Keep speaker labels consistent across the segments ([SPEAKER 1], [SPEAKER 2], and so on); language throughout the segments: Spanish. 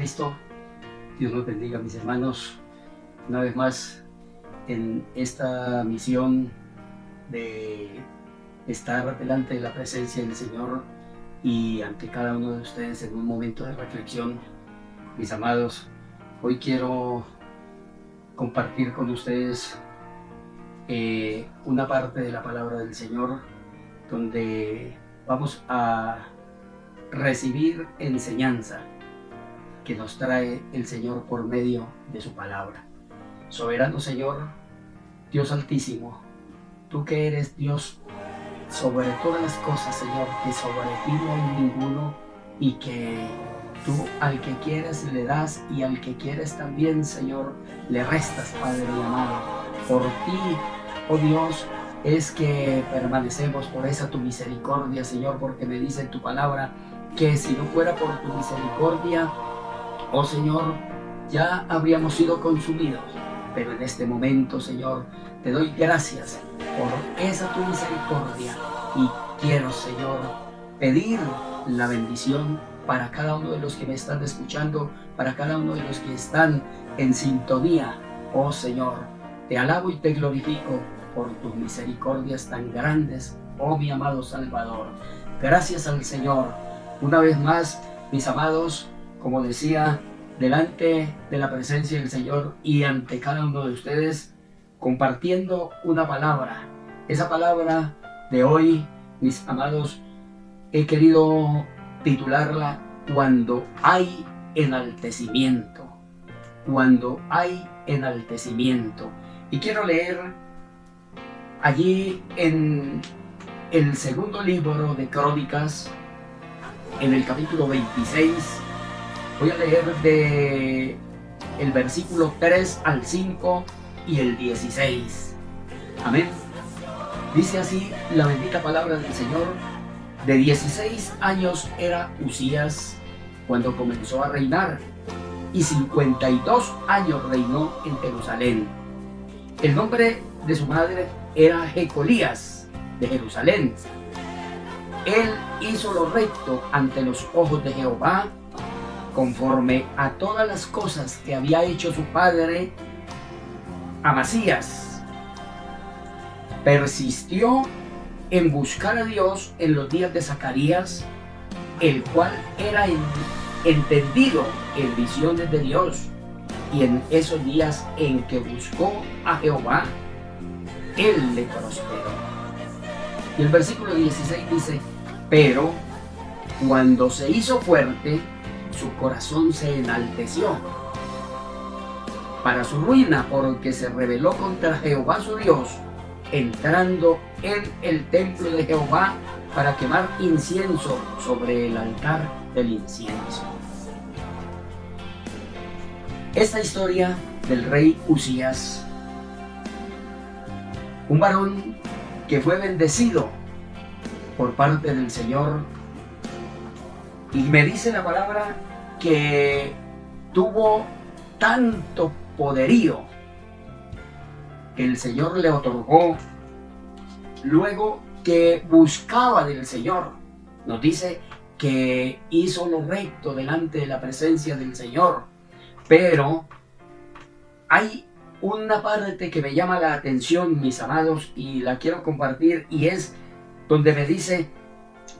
[SPEAKER 1] Cristo. Dios los bendiga, mis hermanos, una vez más en esta misión de estar delante de la presencia del Señor y ante cada uno de ustedes en un momento de reflexión. Mis amados, hoy quiero compartir con ustedes una parte de la palabra del Señor donde vamos a recibir enseñanza que nos trae el Señor por medio de su palabra. Soberano Señor, Dios Altísimo, tú que eres Dios sobre todas las cosas, Señor, que sobre ti no hay ninguno, y que tú al que quieres le das y al que quieres también, Señor, le restas, Padre amado. Por ti, oh Dios, es que permanecemos, por esa tu misericordia, Señor, porque me dice en tu palabra que si no fuera por tu misericordia, oh Señor, ya habríamos sido consumidos. Pero en este momento, Señor, te doy gracias por esa tu misericordia y quiero, Señor, pedir la bendición para cada uno de los que me están escuchando, para cada uno de los que están en sintonía. Oh Señor, te alabo y te glorifico por tus misericordias tan grandes, oh mi amado Salvador. Gracias al Señor. Una vez más, mis amados, como decía, delante de la presencia del Señor y ante cada uno de ustedes, compartiendo una palabra. Esa palabra de hoy, mis amados, he querido titularla Cuando hay enaltecimiento. Cuando hay enaltecimiento. Y quiero leer allí en el segundo libro de Crónicas, en el capítulo 26, voy a leer de el versículo 3 al 5 y el 16. Amén. Dice así la bendita palabra del Señor. De 16 años era Uzías cuando comenzó a reinar, y 52 años reinó en Jerusalén. El nombre de su madre era Jecolías de Jerusalén. Él hizo lo recto ante los ojos de Jehová, conforme a todas las cosas que había hecho su padre Amasías. Persistió en buscar a Dios en los días de Zacarías, el cual era entendido en visiones de Dios, y en esos días en que buscó a Jehová, él le prosperó. Y el versículo 16 dice: pero cuando se hizo fuerte, su corazón se enalteció para su ruina, porque se rebeló contra Jehová su Dios, entrando en el templo de Jehová para quemar incienso sobre el altar del incienso. Esta historia del rey Uzías, un varón que fue bendecido por parte del Señor, y me dice la palabra que tuvo tanto poderío que el Señor le otorgó luego que buscaba del Señor. Nos dice que hizo lo recto delante de la presencia del Señor, pero hay una parte que me llama la atención, mis amados, y la quiero compartir, y es donde me dice: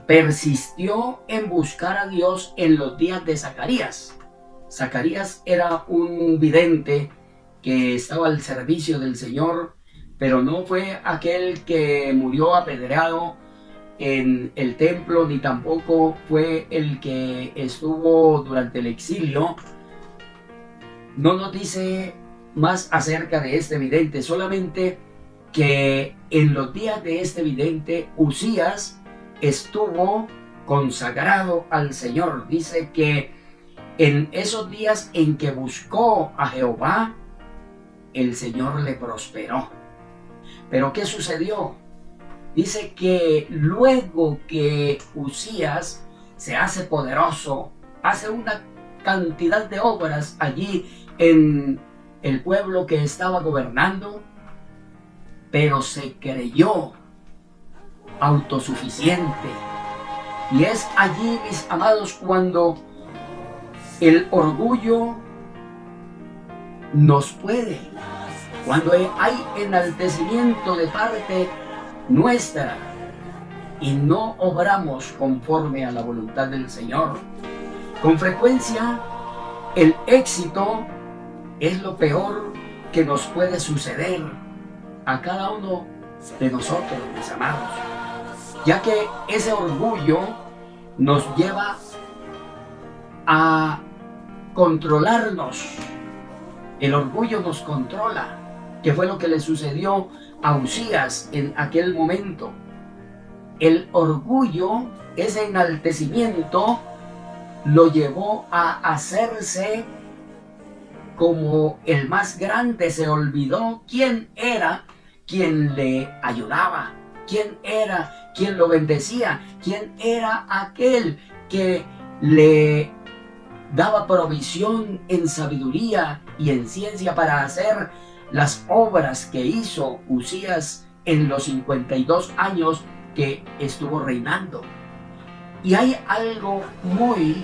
[SPEAKER 1] persistió en buscar a Dios en los días de Zacarías. Zacarías era un vidente que estaba al servicio del Señor, pero no fue aquel que murió apedreado en el templo, ni tampoco fue el que estuvo durante el exilio. No nos dice más acerca de este vidente, solamente que en los días de este vidente Uzías estuvo consagrado al Señor. Dice que en esos días en que buscó a Jehová, el Señor le prosperó. Pero ¿qué sucedió? Dice que luego que Uzías se hace poderoso, hace una cantidad de obras allí en el pueblo que estaba gobernando, pero se creyó autosuficiente. Y es allí, mis amados, cuando El orgullo nos puede, cuando hay enaltecimiento de parte nuestra y no obramos conforme a la voluntad del Señor, con frecuencia el éxito es lo peor que nos puede suceder a cada uno de nosotros, mis amados, ya que ese orgullo nos lleva a controlarnos. El orgullo nos controla, que fue lo que le sucedió a Usías en aquel momento. El orgullo, ese enaltecimiento, lo llevó a hacerse como el más grande. Se olvidó quién era quien le ayudaba, quién era quien lo bendecía, quién era aquel que le daba provisión en sabiduría y en ciencia para hacer las obras que hizo Usías en los 52 años que estuvo reinando. Y hay algo muy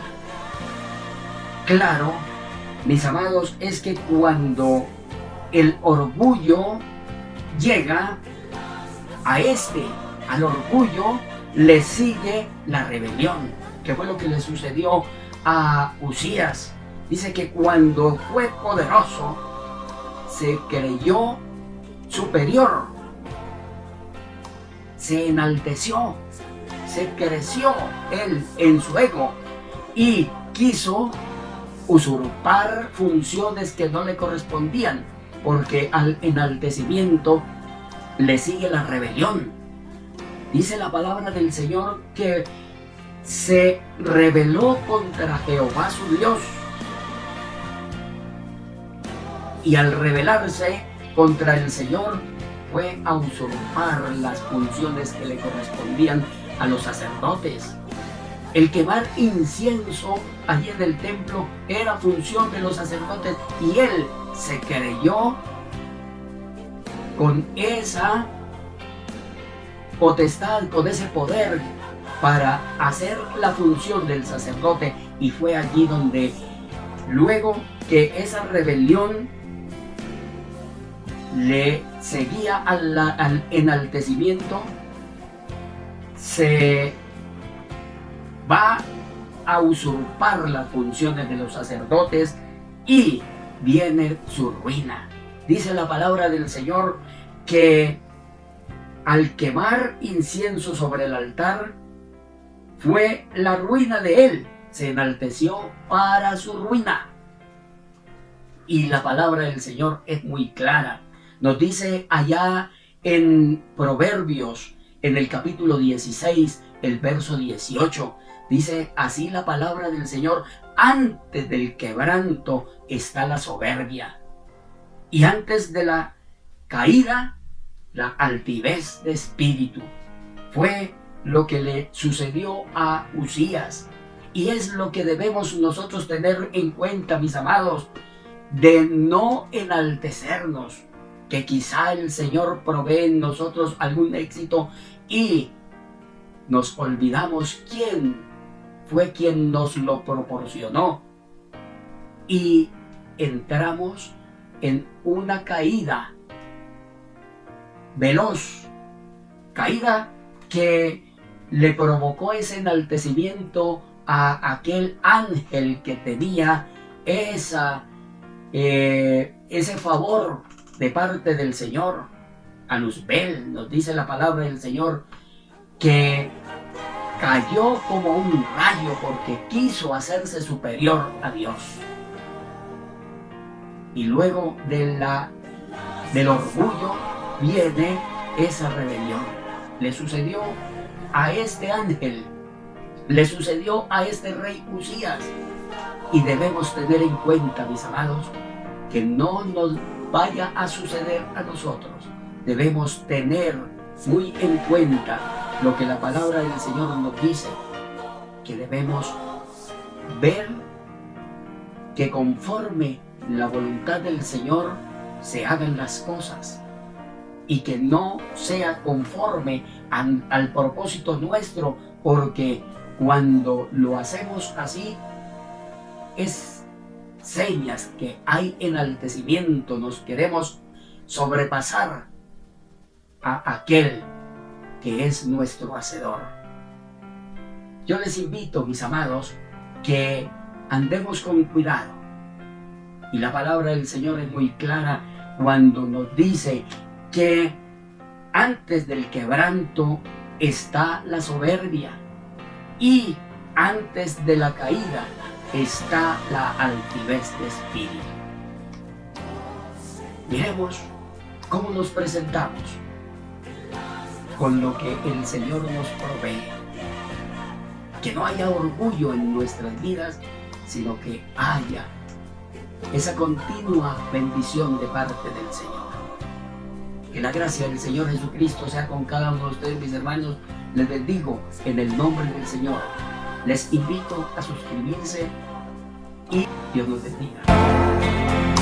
[SPEAKER 1] claro, mis amados, es que cuando el orgullo llega al orgullo le sigue la rebelión, que fue lo que le sucedió a Usías. Dice que cuando fue poderoso, se creyó superior, se enalteció, se creció él en su ego y quiso usurpar funciones que no le correspondían, porque al enaltecimiento le sigue la rebelión. Dice la palabra del Señor que se rebeló contra Jehová su Dios, y al rebelarse contra el Señor fue a usurpar las funciones que le correspondían a los sacerdotes. El quemar incienso allí en el templo era función de los sacerdotes, y él se creyó con esa potestad, con ese poder para hacer la función del sacerdote, y fue allí donde, luego que esa rebelión le seguía al enaltecimiento, se va a usurpar las funciones de los sacerdotes y viene su ruina. Dice la palabra del Señor que al quemar incienso sobre el altar fue la ruina de él, se enalteció para su ruina. Y la palabra del Señor es muy clara. Nos dice allá en Proverbios, en el capítulo 16, el verso 18, dice así la palabra del Señor: antes del quebranto está la soberbia, y antes de la caída, la altivez de espíritu. Fue lo que le sucedió a Usías, y es lo que debemos nosotros tener en cuenta, mis amados, de no enaltecernos, que quizá el Señor provee en nosotros algún éxito y nos olvidamos quién fue quien nos lo proporcionó, y entramos en una caída veloz, caída que le provocó ese enaltecimiento a aquel ángel que tenía ese favor de parte del Señor. A Luzbel, nos dice la palabra del Señor, que cayó como un rayo porque quiso hacerse superior a Dios. Y luego del orgullo viene esa rebelión. Le sucedió a este ángel, le sucedió a este rey Usías, y debemos tener en cuenta, mis amados, que no nos vaya a suceder a nosotros. Debemos tener muy en cuenta lo que la palabra del Señor nos dice, que debemos ver que conforme la voluntad del Señor se hagan las cosas, y que no sea conforme al propósito nuestro, porque cuando lo hacemos así, es señas que hay enaltecimiento, nos queremos sobrepasar a aquel que es nuestro hacedor. Yo les invito, mis amados, que andemos con cuidado. Y la palabra del Señor es muy clara cuando nos dice que antes del quebranto está la soberbia y antes de la caída está la altivez de espíritu. Miremos cómo nos presentamos con lo que el Señor nos provee. Que no haya orgullo en nuestras vidas, sino que haya esa continua bendición de parte del Señor. Que la gracia del Señor Jesucristo sea con cada uno de ustedes, mis hermanos. Les bendigo en el nombre del Señor. Les invito a suscribirse y Dios nos bendiga.